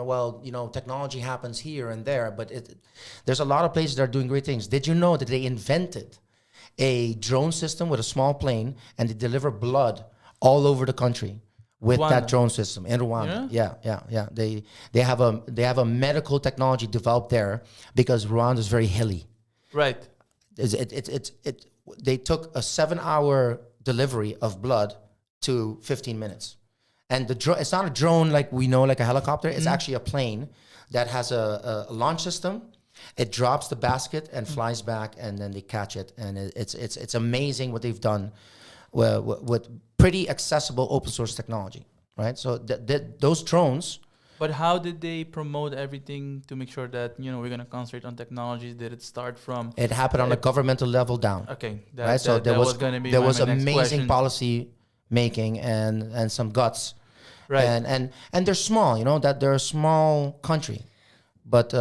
technology happens here and there, but there's a lot of places that are doing great things. Did you know that they invented a drone system with a small plane, and they deliver blood all over the country with that drone system in Rwanda? Yeah. They have a medical technology developed there because Rwanda is very hilly. Right. They took a 7-hour delivery of blood to 15 minutes. And it's not a drone like we know, like a helicopter. It's actually a plane that has a launch system. It drops the basket and flies back, and then they catch it. And it's amazing what they've done with pretty accessible open source technology, right? So those drones. But how did they promote everything to make sure that we're going to concentrate on technology? Did it start from? It happened on a governmental level down. Okay, so there was going to be. There was amazing question. Policy making and some guts. Right. And they're small, that they're a small country. But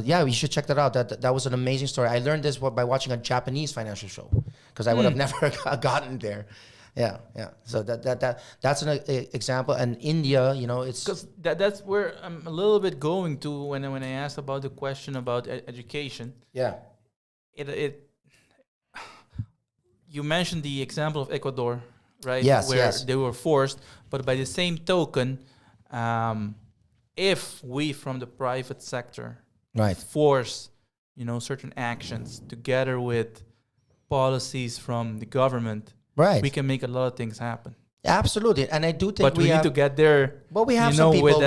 you should check that out. That was an amazing story. I learned this by watching a Japanese financial show, because I would have never gotten there. Yeah. So that's an example. And India, it's... Because that's where I'm a little bit going to when I asked about the question about education. Yeah. You mentioned the example of Ecuador, right? Yes, where they were forced. But by the same token, if we from the private sector force, certain actions together with policies from the government, we can make a lot of things happen. Absolutely, and I do think. But we need to get there. But we have some people.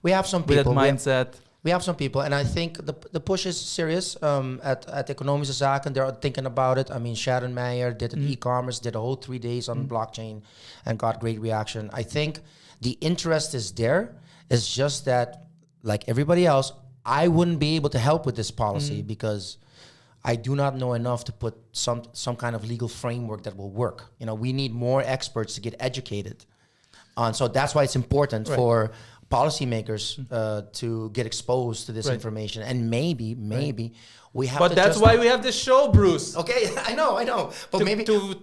We have some people with that mindset. We have some people, and I think the push is serious. At Economische Zaken, they're thinking about it. I mean, Sharon Meyer did an e-commerce, did a whole 3 days on blockchain, and got great reaction. I think the interest is there. It's just that, like everybody else, I wouldn't be able to help with this policy because I do not know enough to put some kind of legal framework that will work. We need more experts to get educated on. So that's why it's important for policymakers to get exposed to this information, and maybe we have. But that's why we have this show, Bruce. Okay, I know. But maybe to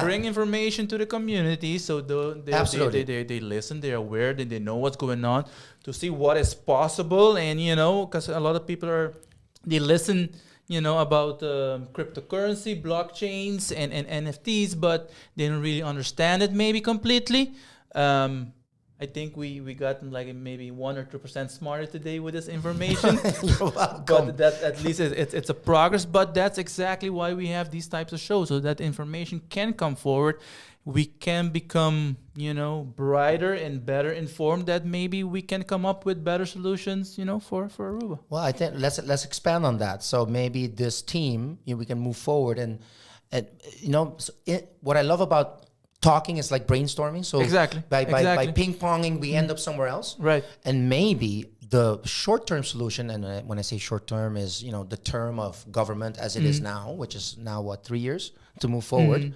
bring information to the community, so they listen, they're aware, they know what's going on, to see what is possible, and because a lot of people they listen, about cryptocurrency, blockchains, and NFTs, but they don't really understand it maybe completely. I think we got like maybe 1 or 2% smarter today with this information. You're welcome. But that at least it's a progress. But that's exactly why we have these types of shows, so that information can come forward. We can become, brighter and better informed, that maybe we can come up with better solutions, for Aruba. Well, I think let's expand on that. So maybe this team, we can move forward and what I love about talking is like brainstorming. So exactly by ping-ponging, we end up somewhere else. Right. And maybe the short-term solution, and when I say short-term is, the term of government as it is now, which is now 3 years to move forward,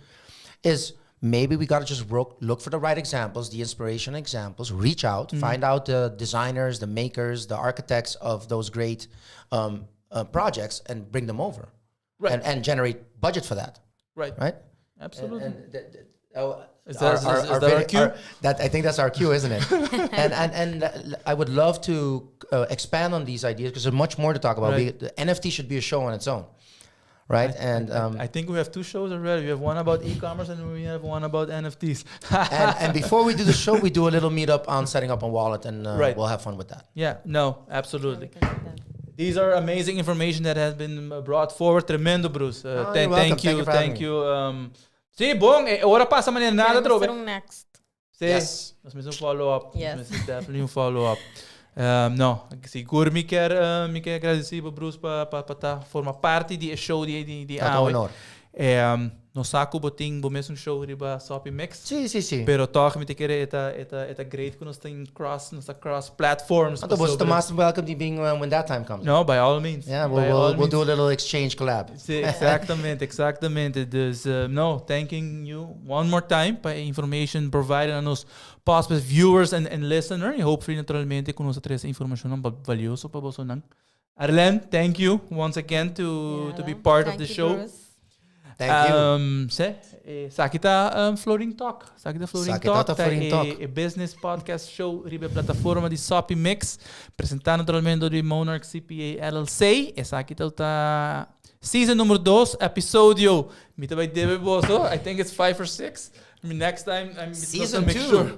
is maybe we got to just look for the right examples, the inspiration examples, reach out, find out the designers, the makers, the architects of those great projects and bring them over. Right. And generate budget for that. Right. Right? Absolutely. Is that our cue? I think that's our cue, isn't it? and I would love to expand on these ideas because there's much more to talk about. Right. The NFT should be a show on its own, right? I think we have 2 shows already. We have one about e-commerce and we have one about NFTs. and before we do the show, we do a little meetup on setting up a wallet, and we'll have fun with that. Yeah, no, absolutely. These are amazing information that has been brought forward. Tremendo, Bruce. Thank you. Sí, bom. Ora pa sa manera nada, Trobe. Next. Sí. Yes. Nós mesmo follow-up. Yes. Definitely um follow-up. No, seguro me quer agradecer para Bruce para formar parte de show de honor. No saco boting mesmo show riba Sopi Mix. Sí. Pero toch me te querer eta great que nós tem cross platforms. Então, você most welcome to being when that time comes. No, by all means. Yeah, we'll do a little exchange collab. Sí, exactamente. Dus, thanking you one more time para information provided a nos possible viewers and listeners. E hopefully, naturalmente, com nossa três informação valiosa para você. Arlen, thank you once again to be part of the show. Bruce. Thank you. Sakita FLORIN Talk. Sakita FLORIN Talk. FLORIN Talk. A business podcast show riba plataforma de Sopi Mix. Presentado naturalmente do Monarch CPA LLC. E Sakita está season número 2, episódio. Mita vai deve boso. I think it's 5 or 6. Next time I'm Season 2. Sure.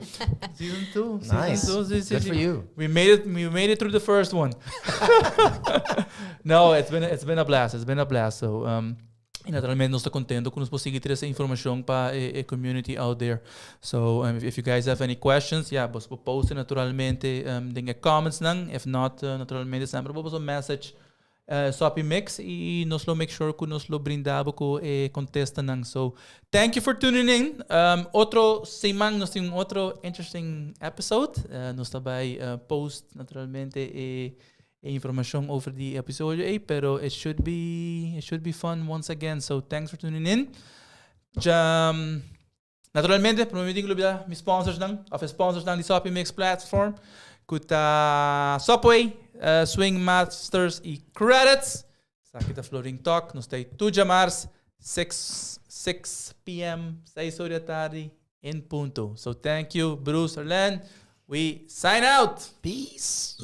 Season 2. Nice. Good for you. We made it through the first one. No, it's been a blast. So e naturalmente nós estamos contentes com nos conseguir ter essa informação para a community out there. So if you guys have any questions, você pode post naturalmente em comments nang. If not, naturalmente sempre pode message Sopi Mix e nós lo make sure que nós lo brindamos com contesta nang. So thank you for tuning in. Outro semana nós temos outro interesting episode. Nós também post naturalmente information over the episode, pero it should be fun once again. So thanks for tuning in. Naturalmente, prometing lubida mi sponsors ng the Sopi Mix platform. Kuta Sopi, SwingMasterz e Qredits. Sakita FLORIN Talk. Nos stay 2 Mars, 6 p.m. 6 horas da tarde in punto. So thank you, Bruce, Arlen. We sign out. Peace.